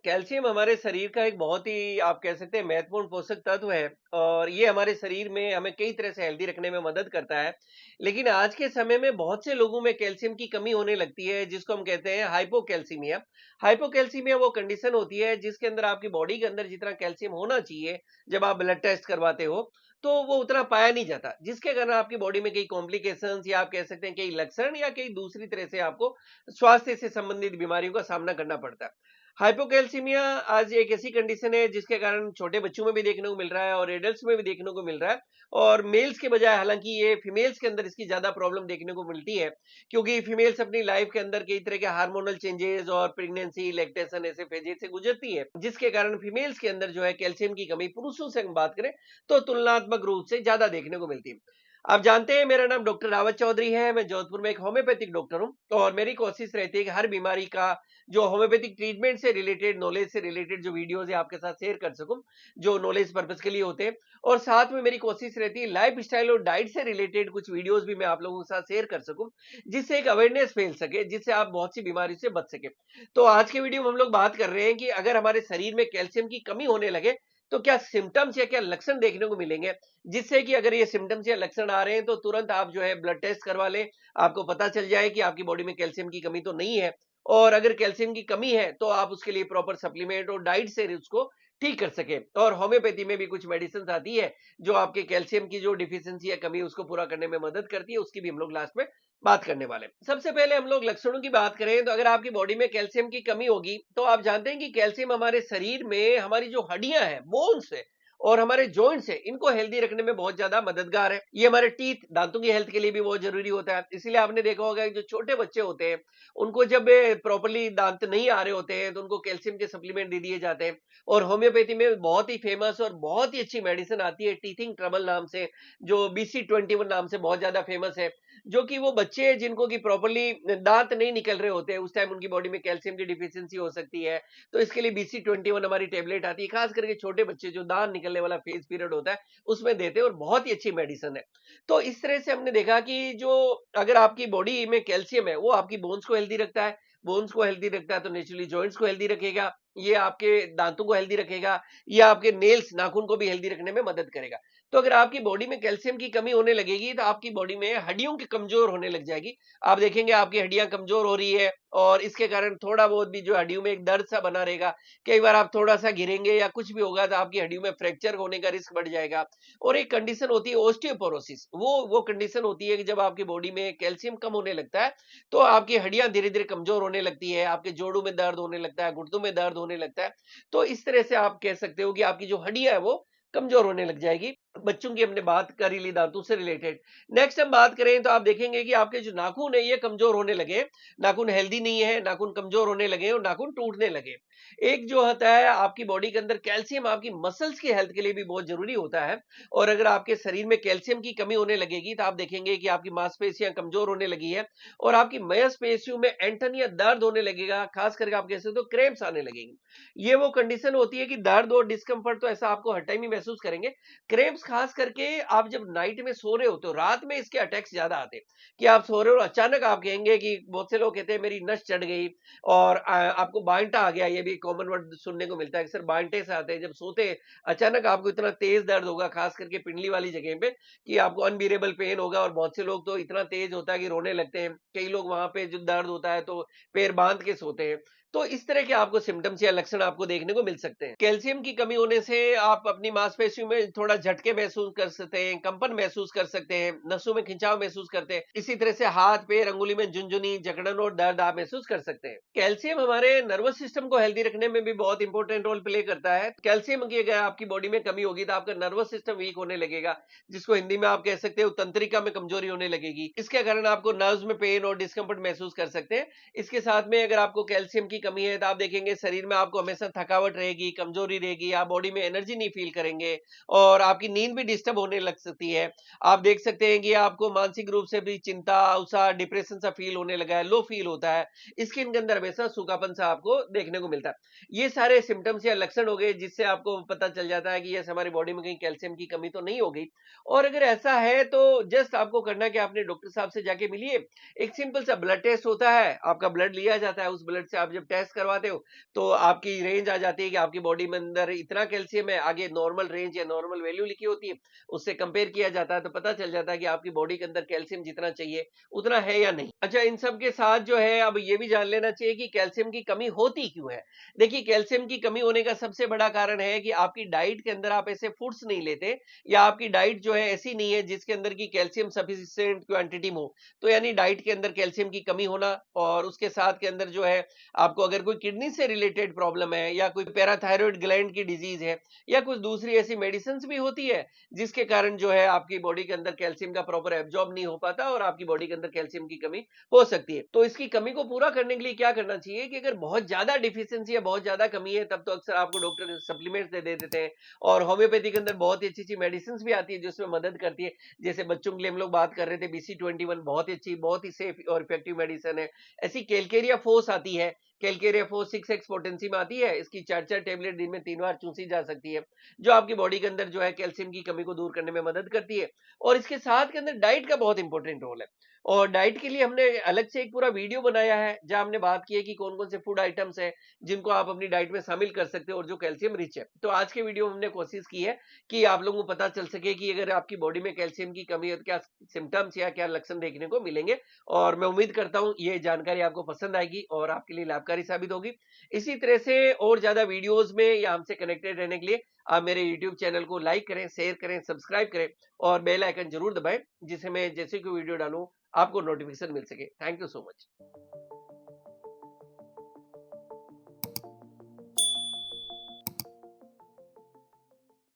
Calcium हमारे शरीर का एक बहुत ही आप कह सकते हैं महत्वपूर्ण पोषक तत्व है और ये हमारे शरीर में हमें कई तरह से हेल्दी रखने में मदद करता है। लेकिन आज के समय में बहुत से लोगों में कैल्शियम की कमी होने लगती है जिसको हम कहते हैं हाइपोकैल्सीमिया। हाइपोकैल्सीमिया वो कंडीशन होती है जिसके अंदर आपकी बॉडी के अंदर जितना कैल्शियम होना चाहिए जब आप ब्लड टेस्ट करवाते हो तो वो उतना पाया नहीं जाता, जिसके कारण आपकी बॉडी में कई कॉम्प्लिकेशंस या आप कह सकते हैं कई लक्षण या कई दूसरी तरह से आपको स्वास्थ्य से संबंधित बीमारियों का सामना करना पड़ता है। हाइपोकैल्सीमिया आज एक ऐसी कंडीशन है जिसके कारण छोटे बच्चों में भी देखने को मिल रहा है और एडल्ट्स में भी देखने को मिल रहा है और मेल्स के बजाय हालांकि ये फीमेल्स के अंदर इसकी ज्यादा प्रॉब्लम देखने को मिलती है, क्योंकि फीमेल्स अपनी लाइफ के अंदर कई तरह के हार्मोनल चेंजेस और प्रेगनेंसी लैक्टेशन ऐसे फेजेस से गुजरती है, जिसके कारण फीमेल्स के अंदर जो है कैल्शियम की कमी पुरुषों से हम बात करें तो तुलनात्मक रूप से ज्यादा देखने को मिलती है। आप जानते हैं मेरा नाम डॉक्टर रावत चौधरी है, मैं जोधपुर में एक होम्योपैथिक डॉक्टर हूं और मेरी कोशिश रहती है कि हर बीमारी का जो होम्योपैथिक ट्रीटमेंट से रिलेटेड नॉलेज से रिलेटेड जो वीडियोस है आपके साथ शेयर कर सकूं, जो नॉलेज पर्पज के लिए होते हैं। और साथ में मेरी कोशिश रहती है लाइफ स्टाइल और डाइट से रिलेटेड कुछ वीडियोस भी मैं आप लोगों के साथ शेयर कर सकूं, जिससे एक अवेयरनेस फैल सके, जिससे आप बहुत सी बीमारी से बच सके। तो आज के वीडियो में हम लोग बात कर रहे हैं कि अगर हमारे शरीर में कैल्शियम की कमी होने लगे तो क्या सिम्टम्स या क्या लक्षण देखने को मिलेंगे, जिससे कि अगर ये सिम्टम्स या लक्षण आ रहे हैं तो तुरंत आप जो है ब्लड टेस्ट करवा लें, आपको पता चल जाए कि आपकी बॉडी में कैल्शियम की कमी तो नहीं है। और अगर कैल्शियम की कमी है तो आप उसके लिए प्रॉपर सप्लीमेंट और डाइट से उसको ठीक कर सके। और होम्योपैथी में भी कुछ मेडिसिन आती है जो आपके कैल्शियम की जो डिफिशियंसी या कमी उसको पूरा करने में मदद करती है, उसकी भी हम लोग लास्ट में बात करने वाले हैं। सबसे पहले हम लोग लक्षणों की बात करें तो अगर आपकी बॉडी में कैल्शियम की कमी होगी तो आप जानते हैं कि कैल्शियम हमारे शरीर में हमारी जो हड्डियां हैं, बोन्स है और हमारे जॉइंट्स है, इनको हेल्दी रखने में बहुत ज्यादा मददगार है। ये हमारे टीथ दांतों की हेल्थ के लिए भी बहुत जरूरी होता है। इसीलिए आपने देखा होगा कि जो छोटे बच्चे होते हैं उनको जब प्रॉपरली दांत नहीं आ रहे होते हैं तो उनको कैल्शियम के सप्लीमेंट दे दिए जाते हैं। और होम्योपैथी में बहुत ही फेमस और बहुत ही अच्छी मेडिसिन आती है टीथिंग ट्रबल नाम से, जो BC21 नाम से बहुत ज्यादा फेमस है, जो कि वो बच्चे जिनको की प्रॉपरली दांत नहीं निकल रहे होते हैं उस टाइम उनकी बॉडी में कैल्शियम की डिफिशियंसी हो सकती है, तो इसके लिए BC21 हमारी टेबलेट आती है, खास करके छोटे बच्चे जो दांत निकलने वाला फेज पीरियड होता है उसमें देते हैं और बहुत ही अच्छी मेडिसिन है। तो इस तरह से हमने देखा कि जो अगर आपकी बॉडी में कैल्शियम है वो आपकी बोन्स को हेल्दी रखता है, बोन्स को हेल्दी रखता है तो नेचुरली जॉइंट्स को हेल्दी रखेगा, ये आपके दांतों को हेल्दी रखेगा, या आपके नेल्स नाखून को भी हेल्दी रखने में मदद करेगा। तो अगर आपकी बॉडी में कैल्शियम की कमी होने लगेगी तो आपकी बॉडी में हड्डियों की कमजोर होने लग जाएगी। आप देखेंगे आपकी हड्डियां कमजोर हो रही है और इसके कारण थोड़ा बहुत भी जो हड्डियों में एक दर्द सा बना रहेगा, कई बार आप थोड़ा सा गिरेंगे या कुछ भी होगा तो आपकी हड्डियों में फ्रैक्चर होने का रिस्क बढ़ जाएगा। और एक कंडीशन होती है ओस्टियोपोरोसिस, वो कंडीशन होती है कि जब आपकी बॉडी में कैल्शियम कम होने लगता है तो आपकी हड्डियां धीरे धीरे कमजोर होने लगती है, आपके जोड़ों में दर्द होने लगता है, घुटनों में दर्द होने लगता है। तो इस तरह से आप कह सकते हो कि आपकी जो हड्डियां है वो कमजोर होने लग जाएगी। बच्चों की हमने बात कर ही ली दांतों से रिलेटेड। नेक्स्ट हम बात करें तो आप देखेंगे कि आपके जो नाखून है ये कमजोर होने लगे, नाखून हेल्दी नहीं है, नाखून कमजोर होने लगे और नाखून टूटने लगे। एक जो होता है आपकी बॉडी के अंदर कैल्शियम आपकी मसल्स की हेल्थ के लिए भी बहुत जरूरी होता है। और अगर आपके शरीर में कैल्शियम की कमी होने लगेगी तो आप देखेंगे कि आपकी मांसपेशियां कमजोर होने लगी है और आपकी मांसपेशियों में ऐंठन या दर्द होने लगेगा, खास करके आप कह सकते हो क्रैम्प्स आने लगेंगे। ये वो कंडीशन होती है कि दर्द और डिस्कम्फर्ट तो ऐसा आपको हर टाइम ही महसूस करेंगे। क्रैम्प्स खास करके आप जब नाइट में सो रहे होते हो, रात में इसके अटैक्स ज्यादा आते हैं कि आप सो रहे हो और अचानक आप कहेंगे कि बहुत से लोग कहते हैं मेरी नस चढ़ गई और आपको बांटा आ गया, ये भी कॉमन वर्ड सुनने को मिलता है, सर बांटे से आते हैं जब सोते हैं, अचानक आपको इतना तेज दर्द होगा खास करके पिंडली वाली जगह पे कि आपको अनबियरेबल पेन होगा और बहुत से लोग तो इतना तेज होता है कि रोने लगते हैं। कई लोग वहां पे जो दर्द होता है तो पैर बांध के सोते हैं। तो इस तरह के आपको सिम्टम्स या लक्षण आपको देखने को मिल सकते हैं। कैल्शियम की कमी होने से आप अपनी मांसपेशियों में थोड़ा झटके महसूस कर सकते हैं, कंपन महसूस कर सकते हैं, नसों में खिंचाव महसूस करते हैं। इसी तरह से हाथ पैर अंगुली में झुनझुनी जकड़न और दर्द आप महसूस कर सकते हैं। कैल्शियम हमारे नर्वस सिस्टम को हेल्दी रखने में भी बहुत इंपॉर्टेंट रोल प्ले करता है। कैल्शियम की अगर आपकी बॉडी में कमी होगी तो आपका नर्वस सिस्टम वीक होने लगेगा, जिसको हिंदी में आप कह सकते हो तंत्रिका में कमजोरी होने लगेगी। इसके कारण आपको नर्व्स में पेन और डिस्कम्फर्ट महसूस कर सकते हैं। इसके साथ में अगर आपको कैल्शियम की कमी है तो आप देखेंगे शरीर में आपको हमेशा थकावट रहेगी, कमजोरी रहेगी, आप बॉडी में एनर्जी नहीं फील करेंगे और आपकी नींद भी डिस्टर्ब होने लग सकती है। आप देख सकते हैं कि आपको मानसिक रूप से भी चिंता, उत्साह, डिप्रेशन सा फील होने लगा है, लो फील होता है। स्किन के अंदर हमेशा सूखापन सा आपको देखने को मिलता है। ये सारे सिम्पटम्स या लक्षण हो गए जिससे आपको पता चल जाता है कि यस हमारी बॉडी में कहीं कैल्शियम की कमी तो नहीं हो गई। और अगर ऐसा है तो जस्ट आपको करना है कि आपने डॉक्टर साहब से जाके मिलिए। एक सिंपल सा ब्लड टेस्ट होता है, आपका ब्लड लिया जाता है, उस ब्लड से आप जब टेस्ट करवाते हो तो आपकी रेंज आ जाती है कि आपकी बॉडी में अंदर इतना कैल्शियम है, आगे नॉर्मल रेंज या नॉर्मल वैल्यू लिखी होती है, उससे कंपेयर किया जाता है तो पता चल जाता है कि आपकी बॉडी के अंदर कैल्शियम जितना चाहिए उतना है या नहीं। अच्छा, इन सब के साथ जो है अब ये भी जान लेना चाहिए कि कैल्शियम की कमी होती क्यों है। देखिए, कैल्शियम की कमी होने का सबसे बड़ा कारण है कि आपकी डाइट के अंदर आप ऐसे फूड्स नहीं लेते, या आपकी डाइट जो है ऐसी नहीं है जिसके अंदर की कैल्शियम सफिशिएंट क्वांटिटी में हो। तो यानी डाइट के अंदर कैल्शियम की कमी होना, और उसके साथ के अंदर जो है आपको अगर कोई किडनी से रिलेटेड प्रॉब्लम है, या कोई पैराथायरॉइड ग्लैंड की डिजीज है, या कुछ दूसरी ऐसी मेडिसिन भी होती है जिसके कारण जो है आपकी बॉडी के अंदर कैल्शियम का प्रॉपर एब्जॉर्ब नहीं हो पाता और आपकी बॉडी के अंदर कैल्शियम की कमी हो सकती है। तो इसकी कमी को पूरा करने के लिए क्या करना चाहिए कि अगर बहुत ज्यादा डिफिशियंसी या बहुत ज्यादा कमी है तब तो अक्सर आपको डॉक्टर सप्लीमेंट्स दे देते हैं। और होम्योपैथी के अंदर बहुत ही अच्छी अच्छी मेडिसिन भी आती है जो उसमें मदद करती है। जैसे बच्चों के लिए हम लोग बात कर रहे थे, BC21 बहुत ही अच्छी, बहुत ही सेफ और इफेक्टिव मेडिसिन है। ऐसी कैलकेरिया फोर्स आती है, कैलकेरिया फोर्स 6x पोटेंसी में आती है। इसकी 4-4 टेबलेट दिन में 3 बार चूसी जा सकती है, जो आपकी बॉडी के अंदर जो है कैल्शियम की कमी को दूर करने में मदद करती है। और इसके साथ के अंदर डाइट का बहुत इंपॉर्टेंट रोल है। और डाइट के लिए हमने अलग से एक पूरा वीडियो बनाया है जहां हमने बात की है कि कौन कौन से फूड आइटम्स हैं जिनको आप अपनी डाइट में शामिल कर सकते हो और जो कैल्शियम रिच है। तो आज के वीडियो में हमने कोशिश की है कि आप लोगों को पता चल सके कि अगर आपकी बॉडी में कैल्शियम की कमी है तो क्या सिम्टम्स या क्या लक्षण देखने को मिलेंगे। और मैं उम्मीद करता हूँ ये जानकारी आपको पसंद आएगी और आपके लिए लाभकारी साबित होगी। इसी तरह से और ज्यादा वीडियोस में या हमसे कनेक्टेड रहने के लिए आप मेरे यूट्यूब चैनल को लाइक करें, शेयर करें, सब्सक्राइब करें और बेल आइकन जरूर दबाएं, जिससे मैं जैसे कोई वीडियो डालूं आपको नोटिफिकेशन मिल सके। Thank you so much.